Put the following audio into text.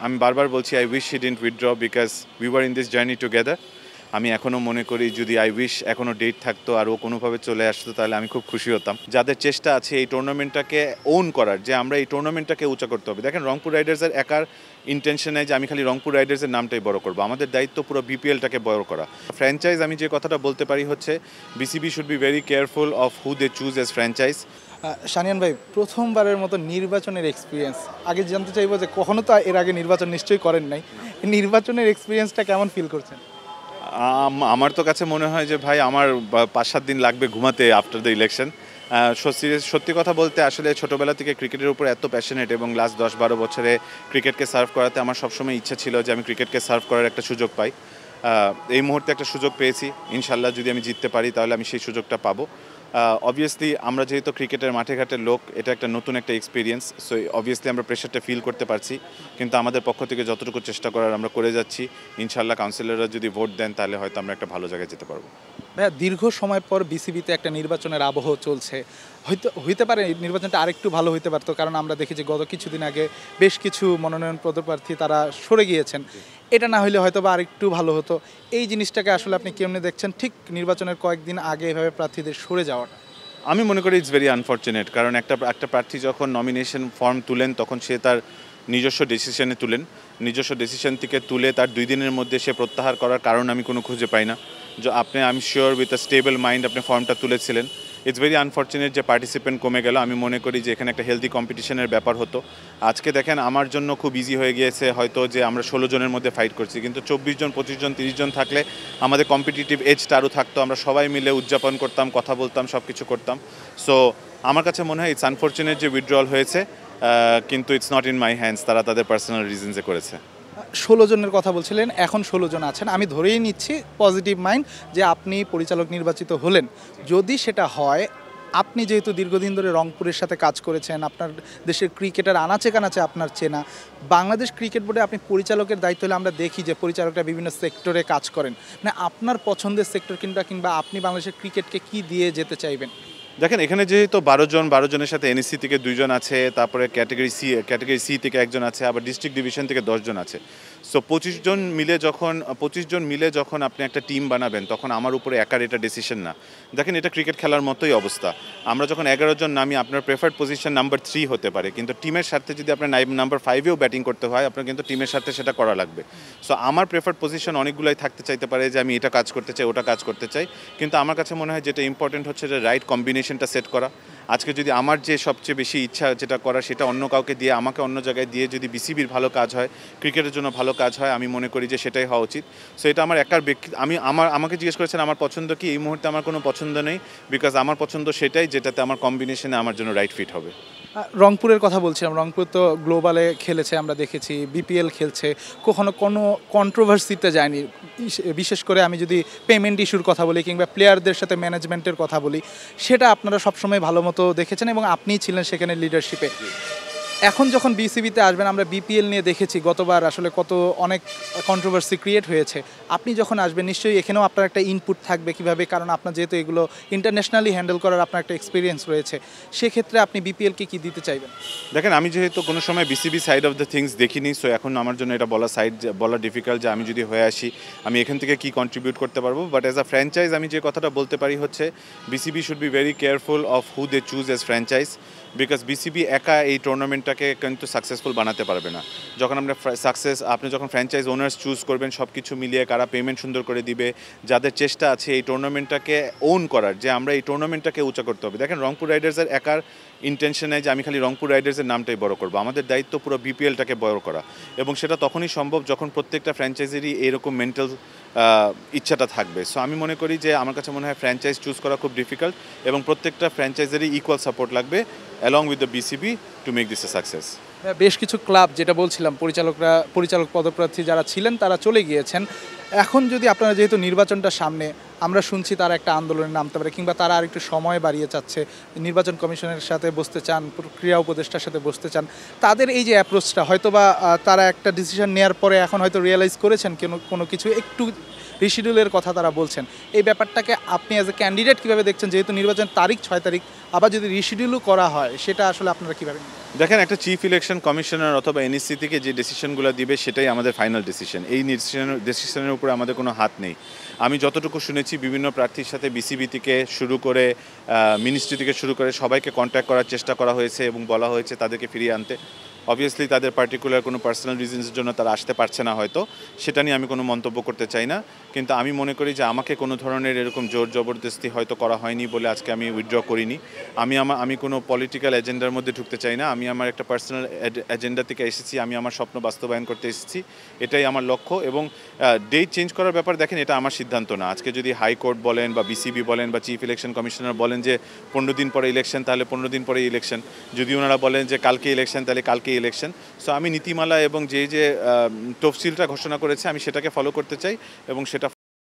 আমি বারবার বলছি I wish he didn't withdraw because we were in this journey together. আমি এখনও মনে করি যদি আই উইশ এখনও ডেট থাকতো আর ও কোনোভাবে চলে আসতো তাহলে আমি খুব খুশি হতাম। যাদের চেষ্টা আছে এই টুর্নামেন্টটাকে ওন করার, যে আমরা এই টুর্নামেন্টটাকে উঁচা করতে হবে। দেখেন রংপুর রাইডার্সের একার ইন্টেনশন নেই যে আমি খালি রংপুর রাইডার্সের নামটাই বড় করবো, আমাদের দায়িত্ব পুরো বিপিএলটাকে বড় করা। ফ্র্যাঞ্চাইজ আমি যে কথাটা বলতে পারি হচ্ছে BCB should be very careful of who they choose as franchise. সানিয়ান ভাই, প্রথমবারের মতো নির্বাচনের এক্সপিরিয়েন্স আগে জানতে চাইবো যে কখনো তো এর আগে নির্বাচন নিশ্চয়ই করেন নাই, নির্বাচনের এক্সপিরিয়েন্সটা কেমন ফিল করছেন? আমার তো কাছে মনে হয় যে ভাই আমার 5-7 দিন লাগবে ঘুমাতে আফটার দ্য ইলেকশন। সত্যি কথা বলতে আসলে ছোটোবেলা থেকে ক্রিকেটের উপর এত প্যাশনেট এবং লাস্ট 10-12 বছরে ক্রিকেটকে সার্ভ করাতে আমার সবসময় ইচ্ছা ছিল যে আমি ক্রিকেটকে সার্ভ করার একটা সুযোগ পাই। এই মুহূর্তে একটা সুযোগ পেয়েছি, ইনশাল্লাহ যদি আমি জিততে পারি তাহলে আমি সেই সুযোগটা পাবো। অবভিয়াসলি আমরা যেহেতু ক্রিকেটের মাঠে ঘাটের লোক, এটা একটা নতুন একটা এক্সপিরিয়েন্স, সো অবভিয়াসলি আমরা প্রেশারটা ফিল করতে পারছি, কিন্তু আমাদের পক্ষ থেকে যতটুকু চেষ্টা করার আমরা করে যাচ্ছি। ইনশাল্লাহ কাউন্সিলররা যদি ভোট দেন তাহলে হয়তো আমরা একটা ভালো জায়গায় যেতে পারবো। ভাইয়া, দীর্ঘ সময় পর বিসিবিতে একটা নির্বাচনের আবহ চলছে, হয়তো হইতে পারে নির্বাচনটা আরেকটু ভালো হইতে পারতো, কারণ আমরা দেখি যে গত কিছুদিন আগে বেশ কিছু মনোনয়ন পদপ্রার্থী তারা সরে গিয়েছেন। এটা না হইলে হয়তো বা আরেকটু ভালো হতো। এই জিনিসটাকে আসলে আপনি কেমনে দেখছেন, ঠিক নির্বাচনের কয়েকদিন আগে এভাবে প্রার্থীদের সরে যাওয়াটা? আমি মনে করি ইটস ভেরি আনফর্চুনেট, কারণ একটা প্রার্থী যখন নমিনেশন ফর্ম তুলেন তখন সে তার নিজস্ব ডিসিশনে তুলেন, নিজস্ব ডিসিশন থেকে তুলে তার 2 দিনের মধ্যে সে প্রত্যাহার করার কারণ আমি কোনো খুঁজে পাই না। যে আপনি I am sure with a stable mind আপনি ফর্মটা তুলেছিলেন। ইটস ভেরি আনফর্চুনেট যে পার্টিসিপেন্ট কমে গেল। আমি মনে করি যে এখানে একটা হেলদি কম্পিটিশনের ব্যাপার হতো। আজকে দেখেন আমার জন্য খুব ইজি হয়ে গিয়েছে হয়তো যে আমরা 16 জনের মধ্যে ফাইট করছি, কিন্তু 24 জন 25 জন 30 জন থাকলে আমাদের কম্পিটিটিভ এজটা আরও থাকতো, আমরা সবাই মিলে উদযাপন করতাম, কথা বলতাম, সব কিছু করতাম। সো আমার কাছে মনে হয় ইটস আনফর্চুনেট যে উইথড্রল হয়েছে, কিন্তু it's not in my hands, তারা তাদের পার্সোনাল রিজনসে করেছে। 16 জনের কথা বলছিলেন, এখন 16 জন আছেন। আমি ধরেই নিচ্ছি পজিটিভ মাইন্ড যে আপনি পরিচালক নির্বাচিত হলেন। যদি সেটা হয়, আপনি যেহেতু দীর্ঘদিন ধরে রংপুরের সাথে কাজ করেছেন, আপনার দেশের ক্রিকেটার আনাচে কানাচে আপনার চেনা, বাংলাদেশ ক্রিকেট বোর্ডে আপনি পরিচালকের দায়িত্ব হলে আমরা দেখি যে পরিচালকরা বিভিন্ন সেক্টরে কাজ করেন। মানে আপনার পছন্দের সেক্টর কিংবা আপনি বাংলাদেশের ক্রিকেটকে কি দিয়ে যেতে চাইবেন? দেখেন এখানে যেহেতু 12 জনের সাথে এনএসসি থেকে 2 জন আছে, তারপরে ক্যাটাগরি সি থেকে 1 জন আছে, আবার ডিস্ট্রিক্ট ডিভিশন থেকে 10 জন আছে। সো 25 জন মিলে যখন আপনি একটা টিম বানাবেন তখন আমার উপরে একার এটা ডিসিশন না। দেখেন এটা ক্রিকেট খেলার মতোই অবস্থা। আমরা যখন 11 জন নামি, আপনার প্রেফার্ড পজিশন নাম্বার 3 হতে পারে, কিন্তু টিমের সাথে যদি আপনার নাম্বার 5-এও ব্যাটিং করতে হয় আপনার কিন্তু টিমের সাথে সেটা করা লাগবে। সো আমার প্রেফার্ড পজিশন অনেকগুলাই থাকতে চাইতে পারে যে আমি এটা কাজ করতে চাই, ওটা কাজ করতে চাই, কিন্তু আমার কাছে মনে হয় যেটা ইম্পর্টেন্ট হচ্ছে যে রাইট কম্বিনেশনটা সেট করা। আজকে যদি আমার যে সবচেয়ে বেশি ইচ্ছা যেটা করা সেটা অন্য কাউকে দিয়ে, আমাকে অন্য জায়গায় দিয়ে যদি বিসিবির ভালো কাজ হয়, ক্রিকেটের জন্য ভালো কাজ হয়, আমি মনে করি যে সেটাই হওয়া উচিত। সো এটা আমার একার আমাকে জিজ্ঞেস করেছেন আমার পছন্দ কি, এই মুহূর্তে আমার কোনো পছন্দ নেই, বিকজ আমার পছন্দ সেটাই যেটাতে আমার কম্বিনেশনে আমার জন্য রাইট ফিট হবে। রংপুরের কথা বলছিলাম, রংপুর তো গ্লোবালে খেলেছে, আমরা দেখেছি বিপিএল খেলছে, কখনো কোনো কন্ট্রোভার্সিতে যায়নি। বিশেষ করে আমি যদি পেমেন্ট ইস্যুর কথা বলি কিংবা প্লেয়ারদের সাথে ম্যানেজমেন্টের কথা বলি, সেটা আপনারা সবসময় ভালো মতো দেখেছেন এবং আপনিই ছিলেন সেখানে লিডারশিপে। এখন যখন বিসিবিতে আসবেন, আমরা বিপিএল নিয়ে দেখেছি গতবার আসলে অনেক কন্ট্রোভার্সি ক্রিয়েট হয়েছে। আপনি যখন আসবেন নিশ্চয়ই এখানেও আপনার একটা ইনপুট থাকবে কীভাবে, কারণ আপনার যেহেতু এগুলো ইন্টারন্যাশনালি হ্যান্ডেল করার আপনার একটা এক্সপিরিয়েন্স রয়েছে, সেক্ষেত্রে আপনি বিপিএলকে কী দিতে চাইবেন? দেখেন আমি যেহেতু কোনো সময় BCB side of the things দেখিনি, সো এখন আমার জন্য এটা বলা ডিফিকাল্ট যে আমি যদি হয়ে আসি আমি এখান থেকে কী কন্ট্রিবিউট করতে পারবো। বাট অ্যাজ আ ফ্র্যাঞ্চাইজ আমি যে কথাটা বলতে পারি হচ্ছে BCB should be very careful of who they choose as franchise, because BCB একা এই টুর্নামেন্টটাকে কিন্তু সাকসেসফুল বানাতে পারবে না। যখন আপনি যখন ফ্র্যাঞ্চাইজ ওনার্স চুজ করবেন, সব কিছু মিলিয়ে কারা পেমেন্ট সুন্দর করে দিবে, যাদের চেষ্টা আছে এই টুর্নামেন্টটাকে ওন করার, যে আমরা এই টুর্নামেন্টটাকে উঁচা করতে হবে। দেখেন রংপুর রাইডার্সের একার ইন্টেনশন নেই যে আমি খালি রংপুর রাইডার্সের নামটাই বড় করবো, আমাদের দায়িত্ব পুরো বিপিএলটাকে বড় করা, এবং সেটা তখনই সম্ভব যখন প্রত্যেকটা ফ্র্যাঞ্চাইজেরই এরকম মেন্টাল ইচ্ছাটা থাকবে। সো আমি মনে করি যে আমার কাছে মনে হয় ফ্র্যাঞ্চাইজ চুজ করা খুব ডিফিকাল্ট, এবং প্রত্যেকটা ফ্র্যাঞ্চাইজেরই ইকুয়াল সাপোর্ট লাগবে along with the BCB to make this A success. বেশ কিছু ক্লাব, যেটা বলছিলাম, পরিচালক পদপ্রার্থী যারা ছিলেন তারা চলে গিয়েছেন। এখন যদি আপনারা যেহেতু নির্বাচনটা সামনে, আমরা শুনছি তারা একটা আন্দোলনে নামতে পারে কিংবা তারা আর একটু সময় বাড়িয়ে চাচ্ছে, নির্বাচন কমিশনের সাথে বসতে চান, ক্রীড়া উপদেষ্টার সাথে বসতে চান, তাদের এই যে অ্যাপ্রোচটা হয়তো বা তারা একটা ডিসিশন নেওয়ার পরে এখন হয়তো রিয়েলাইজ করেছেন কোনো কিছু একটু রিশিডিউলের কথা তারা বলছেন, এই ব্যাপারটাকে আপনি অ্যাজ এ ক্যান্ডিডেট কীভাবে দেখছেন, যেহেতু নির্বাচনের তারিখ 6 তারিখ, আবার যদি রিশিডিউলও করা হয় সেটা আসলে আপনারা কীভাবে নেবেন? দেখেন, একটা চিফ ইলেকশন কমিশনার অথবা এনইসি থেকে যে ডিসিশনগুলো দিবে সেটাই আমাদের ফাইনাল ডিসিশন। এই ডিসিশনের উপরে আমাদের কোনো হাত নেই। আমি যতটুকু শুনেছি বিভিন্ন প্রার্থীর সাথে বিসিবি থেকে শুরু করে মিনিস্ট্রি থেকে শুরু করে সবাইকে কন্ট্যাক্ট করার চেষ্টা করা হয়েছে এবং বলা হয়েছে তাদেরকে ফিরিয়ে আনতে। অবভিয়াসলি তাদের পার্টিকুলার কোনো পার্সোনাল রিজনসের জন্য তারা আসতে পারছে না হয়তো, সেটা নিয়ে আমি কোনো মন্তব্য করতে চাই না। কিন্তু আমি মনে করি যে আমাকে কোনো ধরনের এরকম জোর জবরদস্তি হয়তো করা হয়নি বলে আজকে আমি উইথড্র করিনি। আমি কোনো পলিটিক্যাল এজেন্ডার মধ্যে ঢুকতে চাই না। আমি আমার একটা পার্সোনাল এজেন্ডা থেকে এসেছি, আমি আমার স্বপ্ন বাস্তবায়ন করতে এসেছি, এটাই আমার লক্ষ্য। এবং ডেট চেঞ্জ করার ব্যাপার দেখেন, এটা আমার সিদ্ধান্ত না। আজকে যদি হাইকোর্ট বলেন বা বিসিবি বলেন বা চিফ ইলেকশন কমিশনার বলেন যে 15 দিন পরে ইলেকশন, তাহলে 15 দিন পরে ইলেকশন। যদি ওনারা বলেন যে কালকে ইলেকশন, তাহলে কালকে ইলেকশন। সো আমি নীতিমালা এবং যে তফসিলটা ঘোষণা করেছে আমি সেটাকে ফলো করতে চাই এবং সেটা